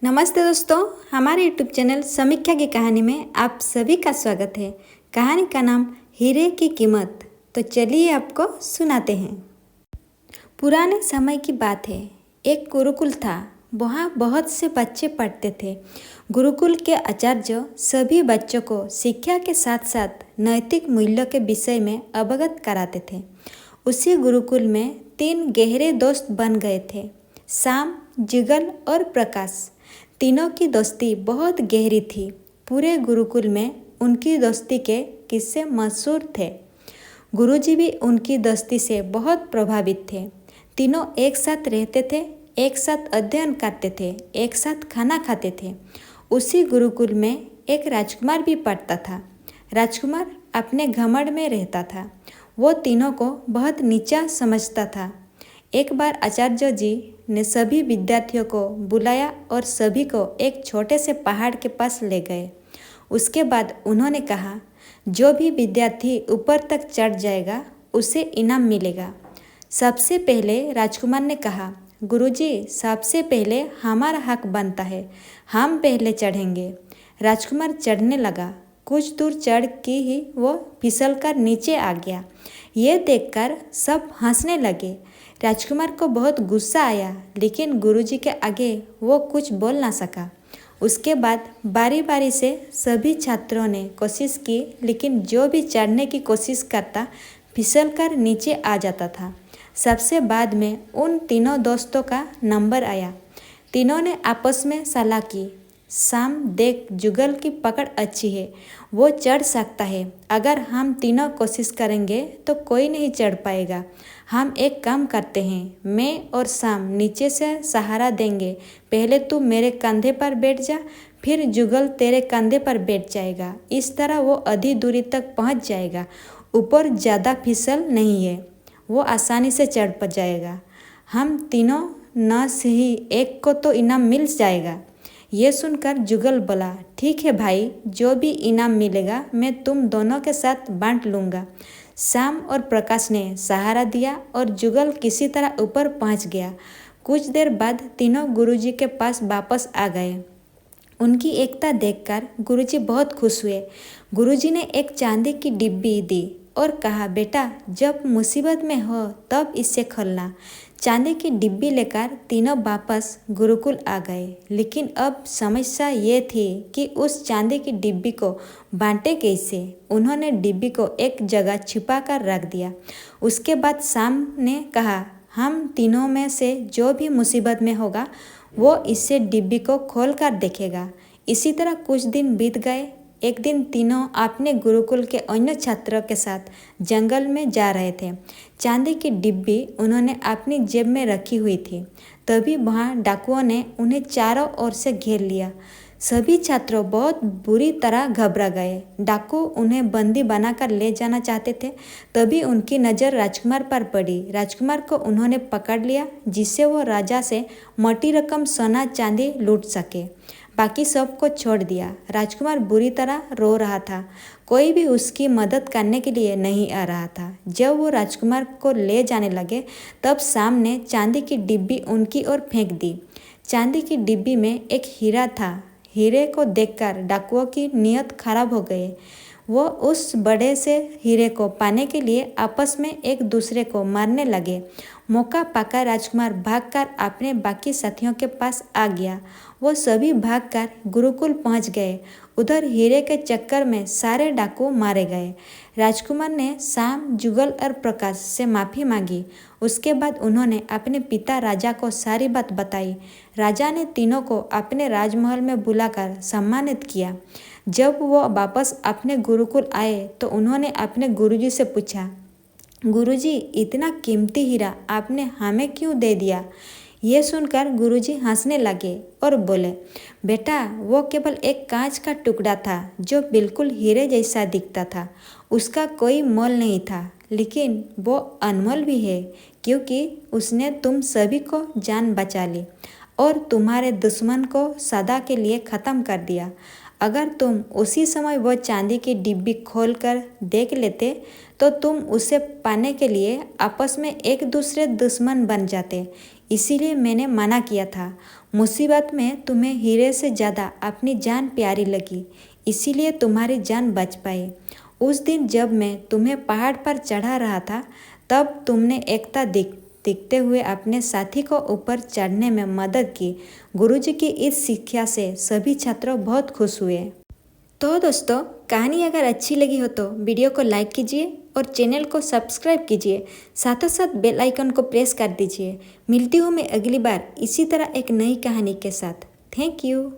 नमस्ते दोस्तों, हमारे YouTube चैनल समीक्षा की कहानी में आप सभी का स्वागत है। कहानी का नाम हीरे की कीमत। तो चलिए आपको सुनाते हैं। पुराने समय की बात है। एक गुरुकुल था। वहाँ बहुत से बच्चे पढ़ते थे। गुरुकुल के आचार्य सभी बच्चों को शिक्षा के साथ साथ नैतिक मूल्यों के विषय में अवगत कराते थे। उसी गुरुकुल में 3 गहरे दोस्त बन गए थे, श्याम, जुगल और प्रकाश। तीनों की दोस्ती बहुत गहरी थी। पूरे गुरुकुल में उनकी दोस्ती के किस्से मशहूर थे। गुरुजी भी उनकी दोस्ती से बहुत प्रभावित थे। तीनों एक साथ रहते थे, एक साथ अध्ययन करते थे, एक साथ खाना खाते थे। उसी गुरुकुल में एक राजकुमार भी पढ़ता था। राजकुमार अपने घमंड में रहता था। वो तीनों को बहुत नीचा समझता था। एक बार आचार्य जी ने सभी विद्यार्थियों को बुलाया और सभी को एक छोटे से पहाड़ के पास ले गए। उसके बाद उन्होंने कहा, जो भी विद्यार्थी ऊपर तक चढ़ जाएगा उसे इनाम मिलेगा। सबसे पहले राजकुमार ने कहा, गुरुजी, सबसे पहले हमारा हक बनता है, हम पहले चढ़ेंगे। राजकुमार चढ़ने लगा। कुछ दूर चढ़ के ही वो फिसलकर नीचे आ गया। ये देखकर सब हंसने लगे। राजकुमार को बहुत गुस्सा आया, लेकिन गुरुजी के आगे वो कुछ बोल ना सका। उसके बाद बारी बारी से सभी छात्रों ने कोशिश की, लेकिन जो भी चढ़ने की कोशिश करता फिसलकर नीचे आ जाता था। सबसे बाद में उन तीनों दोस्तों का नंबर आया। तीनों ने आपस में सलाह की, श्याम, देख, जुगल की पकड़ अच्छी है, वो चढ़ सकता है। अगर हम तीनों कोशिश करेंगे तो कोई नहीं चढ़ पाएगा। हम एक काम करते हैं, मैं और श्याम नीचे से सहारा देंगे। पहले तू मेरे कंधे पर बैठ जा, फिर जुगल तेरे कंधे पर बैठ जाएगा। इस तरह वो आधी दूरी तक पहुंच जाएगा। ऊपर ज़्यादा फिसल नहीं है, वो आसानी से चढ़ पर जाएगा। हम तीनों न सही एक को तो इनाम मिल जाएगा। ये सुनकर जुगल बोला, ठीक है भाई, जो भी इनाम मिलेगा मैं तुम दोनों के साथ बांट लूँगा। श्याम और प्रकाश ने सहारा दिया और जुगल किसी तरह ऊपर पहुंच गया। कुछ देर बाद तीनों गुरुजी के पास वापस आ गए। उनकी एकता देखकर गुरुजी बहुत खुश हुए। गुरुजी ने एक चांदी की डिब्बी दी और कहा, बेटा, जब मुसीबत में हो तब इससे खोलना। चांदी की डिब्बी लेकर तीनों वापस गुरुकुल आ गए। लेकिन अब समस्या ये थी कि उस चांदी की डिब्बी को बांटे कैसे। उन्होंने डिब्बी को एक जगह छिपा कर रख दिया। उसके बाद श्याम ने कहा, हम तीनों में से जो भी मुसीबत में होगा वो इससे डिब्बी को खोल कर देखेगा। इसी तरह कुछ दिन बीत गए। एक दिन तीनों अपने गुरुकुल के अन्य छात्रों के साथ जंगल में जा रहे थे। चांदी की डिब्बी उन्होंने अपनी जेब में रखी हुई थी। तभी वहाँ डाकुओं ने उन्हें चारों ओर से घेर लिया। सभी छात्रों बहुत बुरी तरह घबरा गए। डाकू उन्हें बंदी बनाकर ले जाना चाहते थे। तभी उनकी नज़र राजकुमार पर पड़ी। राजकुमार को उन्होंने पकड़ लिया, जिससे वो राजा से मोटी रकम सोना चांदी लूट सके। बाकी सबको छोड़ दिया। राजकुमार बुरी तरह रो रहा था। कोई भी उसकी मदद करने के लिए नहीं आ रहा था। जब वो राजकुमार को ले जाने लगे तब श्याम ने चांदी की डिब्बी उनकी ओर फेंक दी। चांदी की डिब्बी में एक हीरा था। हीरे को देखकर डाकुओं की नीयत खराब हो गई। वो उस बड़े से हीरे को पाने के लिए आपस में एक दूसरे को मारने लगे। मौका पाकर राजकुमार भागकर अपने बाकी साथियों के पास आ गया। वो सभी भागकर गुरुकुल पहुंच गए। उधर हीरे के चक्कर में सारे डाकू मारे गए। राजकुमार ने श्याम, जुगल और प्रकाश से माफ़ी मांगी। उसके बाद उन्होंने अपने पिता राजा को सारी बात बताई। राजा ने तीनों को अपने राजमहल में बुलाकर सम्मानित किया। जब वो वापस अपने गुरुकुल आए तो उन्होंने अपने गुरुजी से पूछा, गुरुजी, इतना कीमती हीरा आपने हमें क्यों दे दिया? ये सुनकर गुरुजी हंसने लगे और बोले, बेटा, वो केवल एक कांच का टुकड़ा था जो बिल्कुल हीरे जैसा दिखता था। उसका कोई मोल नहीं था, लेकिन वो अनमोल भी है, क्योंकि उसने तुम सभी को जान बचा ली और तुम्हारे दुश्मन को सदा के लिए ख़त्म कर दिया। अगर तुम उसी समय वो चांदी की डिब्बी खोलकर देख लेते तो तुम उसे पाने के लिए आपस में एक दूसरे दुश्मन बन जाते। इसीलिए मैंने मना किया था। मुसीबत में तुम्हें हीरे से ज़्यादा अपनी जान प्यारी लगी, इसीलिए तुम्हारी जान बच पाई। उस दिन जब मैं तुम्हें पहाड़ पर चढ़ा रहा था, तब तुमने एकता दिखते हुए अपने साथी को ऊपर चढ़ने में मदद की। गुरुजी की इस शिक्षा से सभी छात्र बहुत खुश हुए। तो दोस्तों, कहानी अगर अच्छी लगी हो तो वीडियो को लाइक कीजिए और चैनल को सब्सक्राइब कीजिए। साथों साथ बेल आइकन को प्रेस कर दीजिए। मिलती हूँ मैं अगली बार इसी तरह एक नई कहानी के साथ। Thank you.